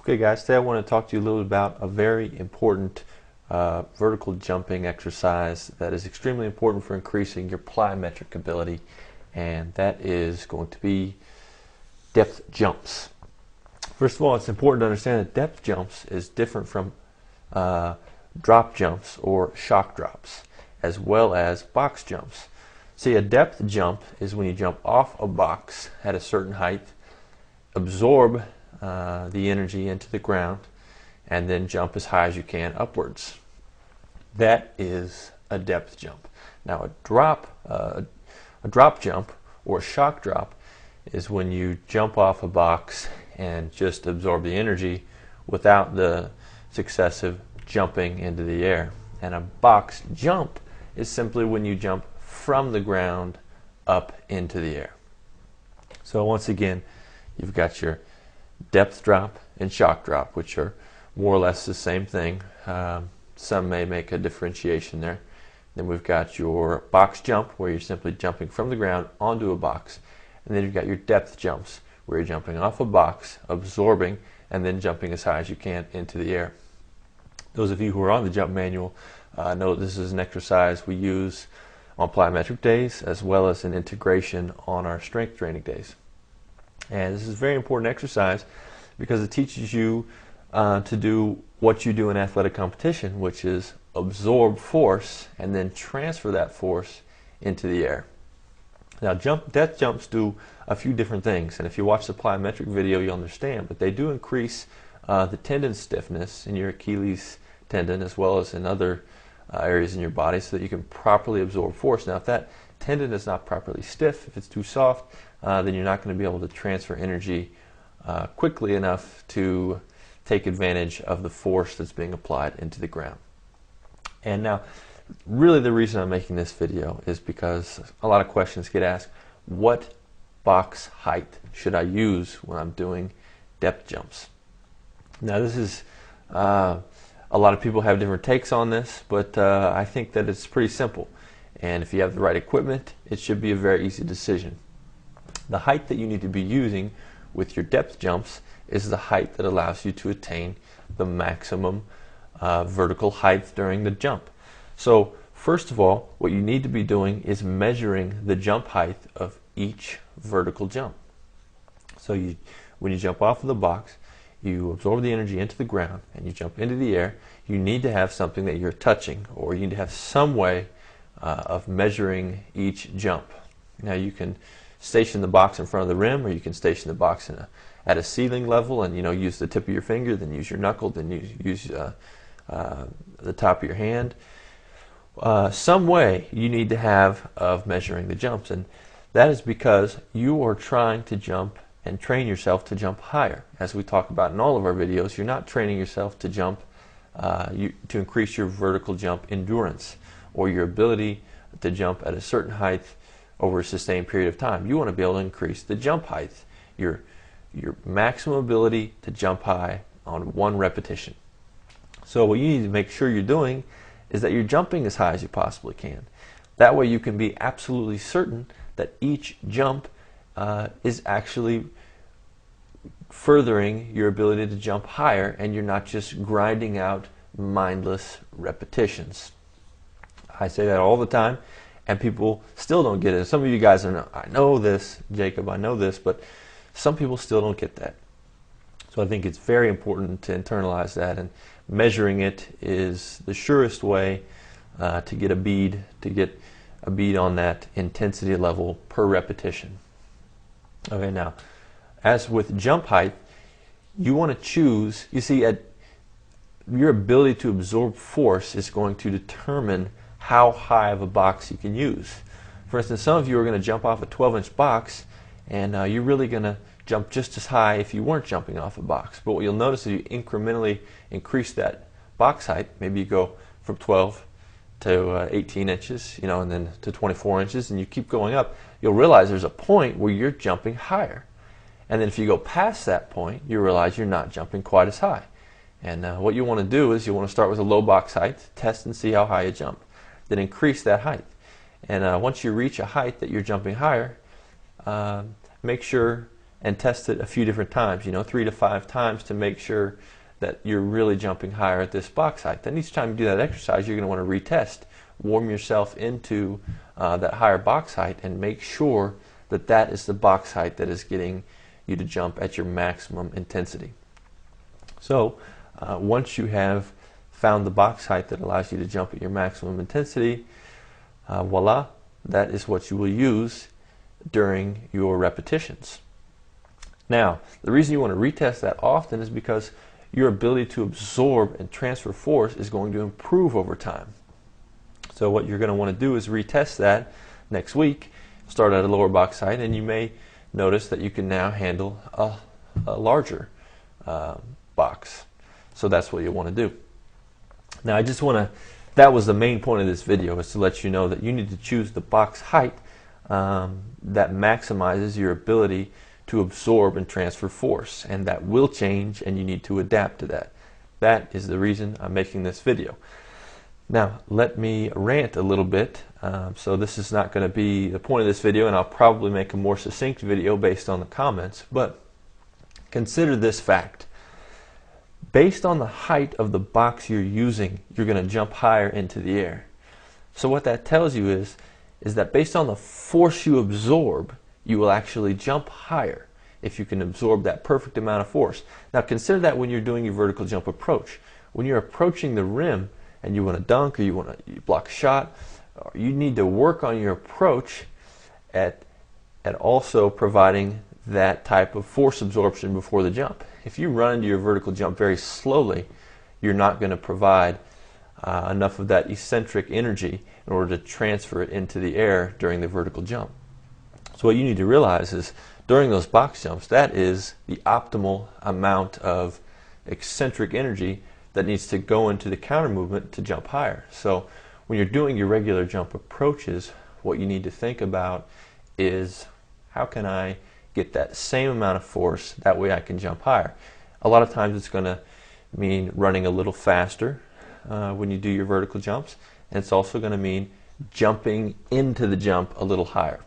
Okay guys, today I want to talk to you a little bit about a very important vertical jumping exercise that is extremely important for increasing your plyometric ability, and that is going to be depth jumps. First of all, it's important to understand that depth jumps is different from drop jumps or shock drops, as well as box jumps. See, a depth jump is when you jump off a box at a certain height, absorb the energy into the ground, and then jump as high as you can upwards. That is a depth jump. Now a drop jump or shock drop is when you jump off a box and just absorb the energy without the successive jumping into the air. And a box jump is simply when you jump from the ground up into the air. So once again, you've got your depth drop and shock drop, which are more or less the same thing. Some may make a differentiation there. Then we've got your box jump, where you're simply jumping from the ground onto a box. And then you've got your depth jumps, where you're jumping off a box, absorbing, and then jumping as high as you can into the air. Those of you who are on the jump manual know this is an exercise we use on plyometric days, as well as an integration on our strength training days. And this is a very important exercise because it teaches you to do what you do in athletic competition, which is absorb force and then transfer that force into the air. Now, depth jumps do a few different things, and if you watch the plyometric video, you'll understand, but they do increase the tendon stiffness in your Achilles tendon, as well as in other areas in your body, so that you can properly absorb force. Now, if that tendon is not properly stiff, if it's too soft, then you're not going to be able to transfer energy quickly enough to take advantage of the force that's being applied into the ground. And now, really the reason I'm making this video is because a lot of questions get asked, what box height should I use when I'm doing depth jumps? Now, this is a lot of people have different takes on this, but I think that it's pretty simple. And if you have the right equipment, it should be a very easy decision. The height that you need to be using with your depth jumps is the height that allows you to attain the maximum vertical height during the jump. So first of all, what you need to be doing is measuring the jump height of each vertical jump. So when you jump off of the box, you absorb the energy into the ground and you jump into the air. You need to have something that you're touching, or you need to have some way of measuring each jump. Now, you can station the box in front of the rim, or you can station the box at a ceiling level and use the tip of your finger, then use your knuckle, then use the top of your hand. Some way you need to have of measuring the jumps, and that is because you are trying to jump and train yourself to jump higher. As we talk about in all of our videos, you're not training yourself to jump to increase your vertical jump endurance or your ability to jump at a certain height over a sustained period of time. You want to be able to increase the jump height, your maximum ability to jump high on one repetition. So what you need to make sure you're doing is that you're jumping as high as you possibly can. That way you can be absolutely certain that each jump is actually furthering your ability to jump higher, and you're not just grinding out mindless repetitions. I say that all the time, and people still don't get it. Some of you guys I know this, Jacob, I know this, but some people still don't get that. So I think it's very important to internalize that, and measuring it is the surest way to get a bead on that intensity level per repetition. Okay, now, as with jump height, you want to choose, you see, your ability to absorb force is going to determine how high of a box you can use. For instance, some of you are going to jump off a 12-inch box, and you're really going to jump just as high if you weren't jumping off a box. But what you'll notice is you incrementally increase that box height. Maybe you go from 12 to 18 inches, and then to 24 inches, and you keep going up. You'll realize there's a point where you're jumping higher. And then if you go past that point, you realize you're not jumping quite as high. And what you want to do is you want to start with a low box height, test and see how high you jump. Then increase that height. And once you reach a height that you're jumping higher, make sure and test it a few different times, 3 to 5 times, to make sure that you're really jumping higher at this box height. Then each time you do that exercise, you're going to want to retest, warm yourself into that higher box height, and make sure that that is the box height that is getting you to jump at your maximum intensity. So once you have found the box height that allows you to jump at your maximum intensity, voila, that is what you will use during your repetitions. Now, the reason you want to retest that often is because your ability to absorb and transfer force is going to improve over time. So what you're going to want to do is retest that next week, start at a lower box height, and you may notice that you can now handle a larger box. So that's what you want to do. Now I just want to, that was the main point of this video, is to let you know that you need to choose the box height that maximizes your ability to absorb and transfer force, and that will change, and you need to adapt to that. That is the reason I'm making this video. Now let me rant a little bit. So this is not going to be the point of this video, and I'll probably make a more succinct video based on the comments, but consider this fact. Based on the height of the box you're using, you're going to jump higher into the air. So what that tells you is that based on the force you absorb, you will actually jump higher if you can absorb that perfect amount of force. Now consider that when you're doing your vertical jump approach. When you're approaching the rim and you want to dunk, or you want to block a shot, you need to work on your approach at also providing that type of force absorption before the jump. If you run into your vertical jump very slowly, you're not going to provide enough of that eccentric energy in order to transfer it into the air during the vertical jump. So what you need to realize is during those box jumps, that is the optimal amount of eccentric energy that needs to go into the counter movement to jump higher. So when you're doing your regular jump approaches, what you need to think about is, how can I get that same amount of force, that way I can jump higher? A lot of times it's going to mean running a little faster when you do your vertical jumps, and it's also going to mean jumping into the jump a little higher.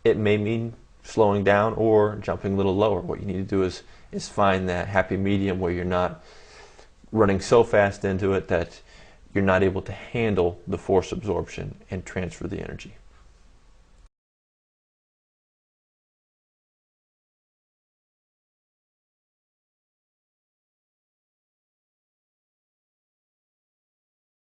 It may mean slowing down or jumping a little lower. What you need to do is find that happy medium where you're not running so fast into it that you're not able to handle the force absorption and transfer the energy.